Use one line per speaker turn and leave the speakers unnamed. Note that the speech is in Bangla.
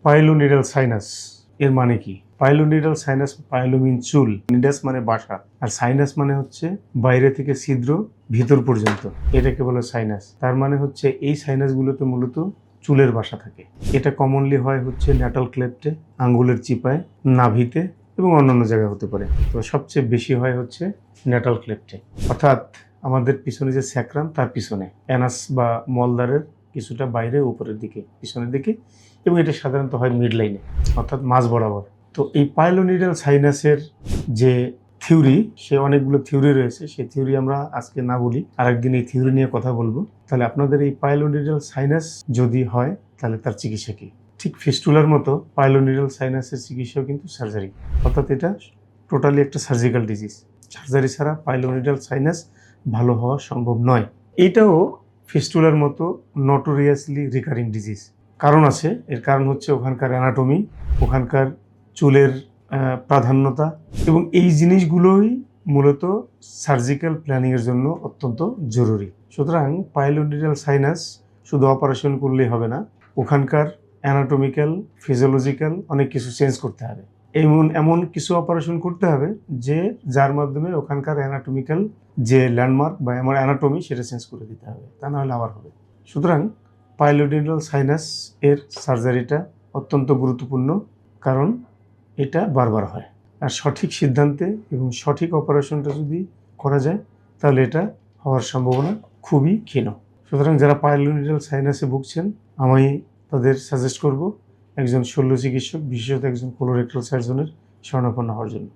পাইলোনিডাল সাইনাস এর মানে কি? পাইলোনিডাল সাইনাস, পাইলো মিন চুল, নিডাস মানে বাসা, আর সাইনাস মানে হচ্ছে বাইরে থেকে ছিদ্র ভিতর পর্যন্ত, এটাকে বলে সাইনাস। তার মানে হচ্ছে এই সাইনাসগুলোতে মূলত চুলের বাসা থাকে। এটা কমনলি হয় হচ্ছে ন্যাটাল ক্লেপ্টে, আঙ্গুলের চিপায়, নাভিতে এবং অন্যান্য জায়গায় হতে পারে। তো সবচেয়ে বেশি হয় হচ্ছে ন্যাটাল ক্লেপ্টে, অর্থাৎ আমাদের পিছনে যে স্যাক্রাম তার পিছনে, অ্যানাস বা মলদ্বারের কিছুটা বাইরে, উপরের দিকে, পিছনের দিকে, এবং এটা সাধারণত হয় মিড লাইনে, অর্থাৎ মাঝ বরাবর। তো এই পাইলোনিডাল সাইনাসের যে থিওরি, সে অনেকগুলো থিওরি রয়েছে, সেই থিওরি আমরা আজকে না বলি, আরেকদিন এই থিওরি নিয়ে কথা বলবো। তাহলে আপনাদের এই পাইলোনিডাল সাইনাস যদি হয় তাহলে তার চিকিৎসা কি? ঠিক ফিস্টুলার মতো পাইলোনিডাল সাইনাসের চিকিৎসাও কিন্তু সার্জারি, অর্থাৎ এটা টোটালি একটা সার্জিক্যাল ডিজিজ। সার্জারি ছাড়া পাইলোনিডাল সাইনাস ভালো হওয়া সম্ভব নয়। এটাও ফিস্টুলার মতো নটোরিয়াসলি রিকারিং ডিজিজ। কারণ আছে, এর কারণ হচ্ছে ওখানকার অ্যানাটমি, ওখানকার চুলের প্রাধান্যতা, এবং এই জিনিসগুলোই মূলত সার্জিক্যাল প্ল্যানিংয়ের জন্য অত্যন্ত জরুরি। সুতরাং পাইলোনিডাল সাইনাস শুধু অপারেশন করলেই হবে না, ওখানকার অ্যানাটমিক্যাল, ফিজিওলজিক্যাল অনেক কিছু চেঞ্জ করতে হবে। এমন কিছু অপারেশন করতে হবে যার মাধ্যমে ওখানকার অ্যানাটমিক্যাল যে ল্যান্ডমার্ক বা আমার অ্যানাটমি সেটা চেঞ্জ করে দিতে হবে, তা না হলে আবার হবে। সুতরাং পাইলোনিডাল সাইনাস এর সার্জারিটা অত্যন্ত গুরুত্বপূর্ণ, কারণ এটা বারবার হয়। আর সঠিক সিদ্ধান্তে এবং সঠিক অপারেশনটা যদি করা যায় তাহলে এটা হওয়ার সম্ভাবনা খুবই ক্ষীণ। সুতরাং যারা পাইলোনিডাল সাইনাসে ভুগছেন, আমি তাদের সাজেস্ট করব একজন শল্য চিকিৎসক, বিশেষত একজন কোলোরেক্টাল সার্জনের শরণাপন্ন হওয়ার জন্য।